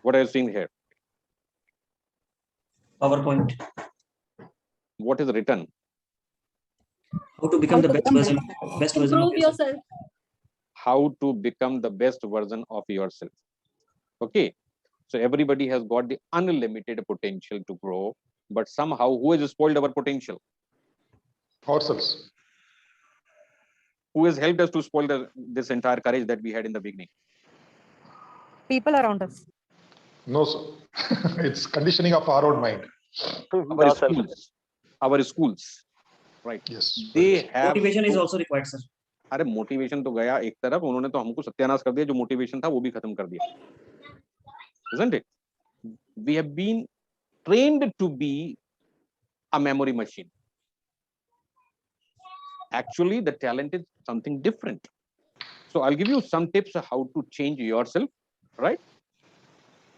What are you seeing here? PowerPoint. What is written? How to become the best version of Improve yourself. yourself. How to become the best version of yourself. Okay. So everybody has got the unlimited potential to grow, but somehow who has spoiled our potential? Ourselves. Who has helped us to spoil this entire courage that we had in the beginning? People around us. No, sir. It's conditioning of our own mind. Our schools, right? Yes. They have Motivation is also required, sir. अरे motivation तो गया एक तरफ, उन्होंने तो हमको सत्यानाश कर दिया, जो मोटिवेशन था वो भी खत्म कर दिया. Isn't it? We have been trained to be a memory machine. Actually, the talent is something different. So I'll give you some tips on how to change yourself, right?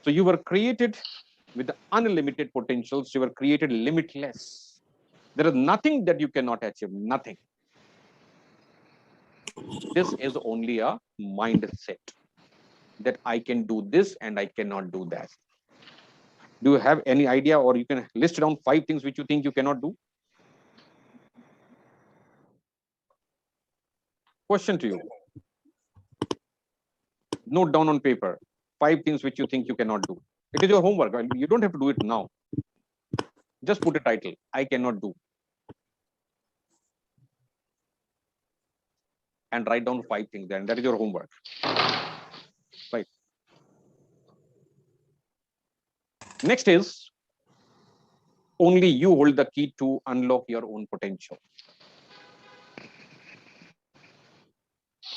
So you were created with unlimited potentials. You were created limitless. There is nothing that you cannot achieve, nothing. This is only a mindset that I can do this and I cannot do that. Do you have any idea, or you can list down 5 things which you think you cannot do? Question to you. Note down on paper 5 things which you think you cannot do. It is your homework. You don't have to do it now. Just put a title. I cannot do. And write down 5 things there. And that is your homework. Right. Next is, only you hold the key to unlock your own potential.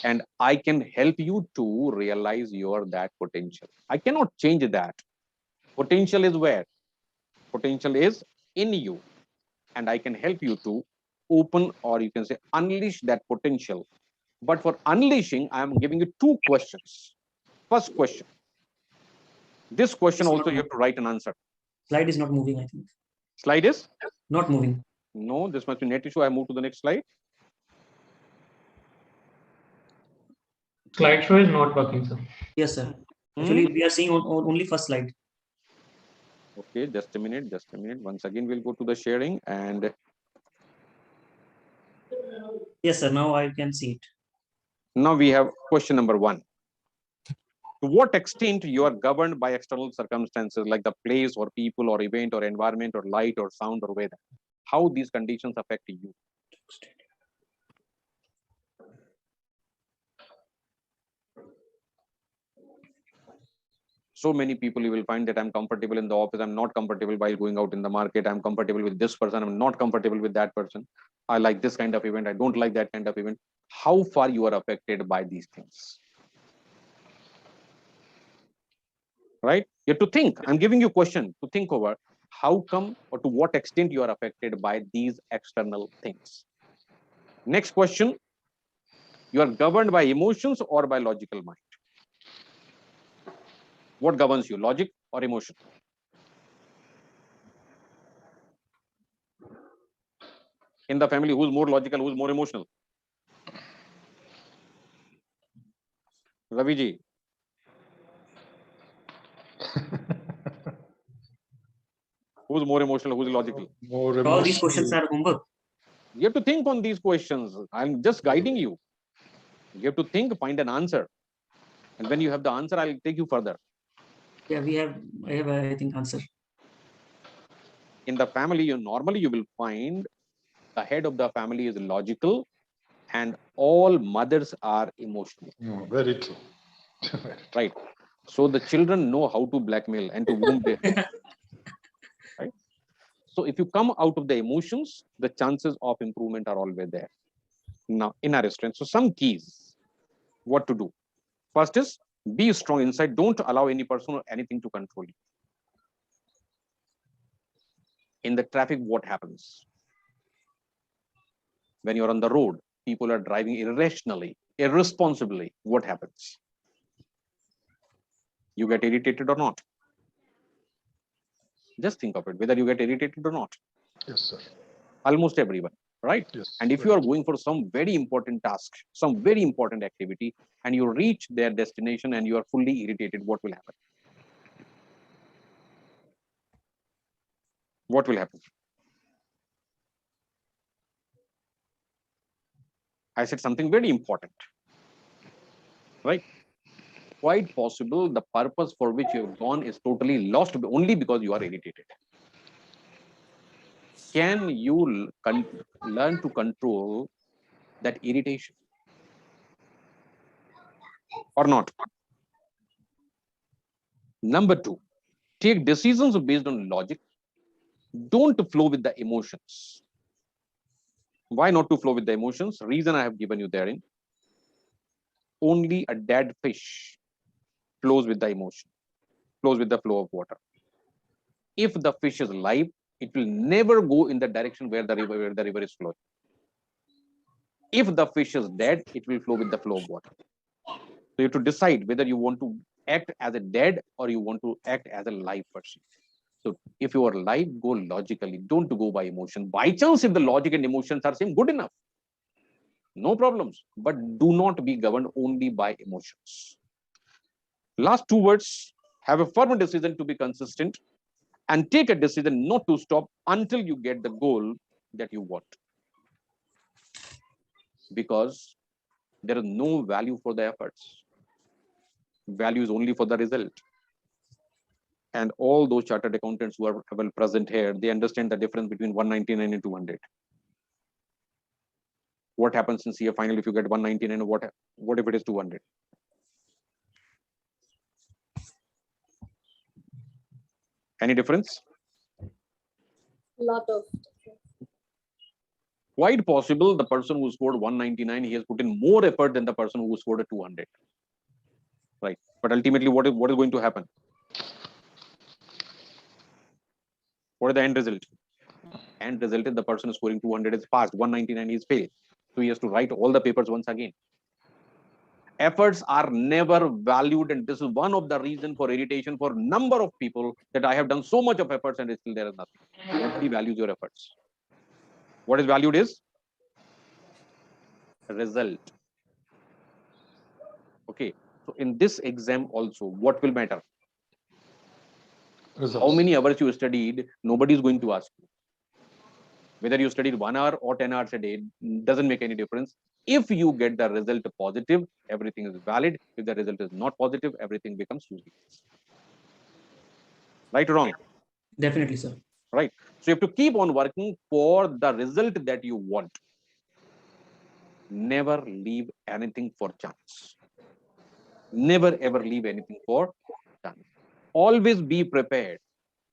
And I can help you to realize that potential. I cannot change that. Potential is where? Potential is in you. And I can help you to open, or you can say unleash that potential. But for unleashing, I am giving you 2 questions. First question. This question also you have to write an answer. Slide is not moving, I think. Slide is? Not moving. No, this must be net issue. I move to the next slide. Slideshow is not working, sir. Yes, sir. Actually, we are seeing only first slide. Okay, just a minute. Once again, we'll go to the sharing and. Yes, sir. Now I can see it. Now we have question number 1. To what extent you are governed by external circumstances like the place or people or event or environment or light or sound or weather? How these conditions affect you? So many people you will find that I'm comfortable in the office, I'm not comfortable while going out in the market, I'm comfortable with this person, I'm not comfortable with that person. I like this kind of event, I don't like that kind of event. How far you are affected by these things? Right? You have to think. I'm giving you a question to think over. How come or to what extent you are affected by these external things? Next question. You are governed by emotions or by logical mind? What governs you, logic or emotion? In the family, who's more logical, who's more emotional? Ravi ji. Who's more emotional, who's logical? More emotional. All these questions are homework. You have to think on these questions. I'm just guiding you. You have to think, find an answer. And when you have the answer, I'll take you further. Yeah, I have, I think, answer. In the family, normally you will find the head of the family is logical and all mothers are emotional. No, very true. Right. So the children know how to blackmail and to whom they. Right. So if you come out of the emotions, the chances of improvement are always there. Now, in our strength. So some keys, what to do. First is be strong inside. Don't allow any person or anything to control you. In the traffic, what happens? When you're on the road, people are driving irrationally, irresponsibly. What happens? You get irritated or not? Just think of it, whether you get irritated or not. Yes, sir. Almost everyone, right? Yes. And if you are going for some very important task, some very important activity, and you reach their destination and you are fully irritated, what will happen? what will happen? I said something very important, right? Quite possible the purpose for which you have gone is totally lost only because you are irritated. Can you learn to control that irritation or not? Number two, take decisions based on logic. Don't flow with the emotions. Why not to flow with the emotions? Reason I have given you therein. Only a dead fish flows with the emotion, flows with the flow of water. If the fish is live, it will never go in the direction where the river is flowing. If the fish is dead, it will flow with the flow of water. So you have to decide whether you want to act as a dead or you want to act as a live person. So if you are live, go logically. Don't go by emotion. By chance, if the logic and emotions are same, good enough. No problems. But do not be governed only by emotions. Last two words, have a firm decision to be consistent and take a decision not to stop until you get the goal that you want. Because there is no value for the efforts. Value is only for the result. And all those chartered accountants who are well present here, they understand the difference between 199 and 200. What happens in CA final if you get 199? What if it is 200? Any difference? Lot of Quite possible the person who scored 199, he has put in more effort than the person who scored a 200. Right. But ultimately, what is going to happen? What is the end result? End result is the person scoring 200 is passed, 199 is failed. So he has to write all the papers once again. Efforts are never valued, and this is one of the reasons for irritation for number of people, that I have done so much of efforts and still there is nothing. Nobody values your efforts. What is valued is result. Okay. So in this exam also, what will matter? Results. How many hours you studied, nobody is going to ask you. Whether you studied 1 hour or 10 hours a day, doesn't make any difference. If you get the result positive, everything is valid. If the result is not positive, everything becomes useless. Right or wrong? Definitely, sir. Right. So you have to keep on working for the result that you want. Never leave anything for chance. Never ever leave anything for chance. Always be prepared.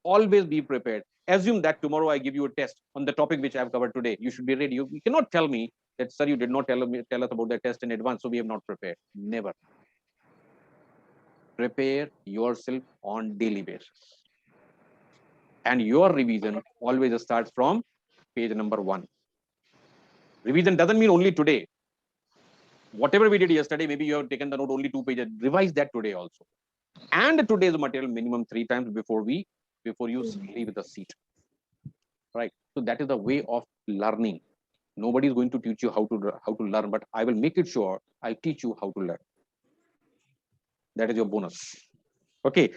Always be prepared. Assume that tomorrow I give you a test on the topic which I have covered today. You should be ready. You cannot tell me that, sir, you did not tell us about the test in advance, so we have not prepared. Never. Prepare yourself on daily basis. And your revision always starts from page number 1. Revision doesn't mean only today. Whatever we did yesterday, maybe you have taken the note only 2 pages. Revise that today also. And today's material minimum 3 times before you leave the seat. Right. So that is the way of learning. Nobody is going to teach you how to learn, but I will make it sure I teach you how to learn. That is your bonus. Okay.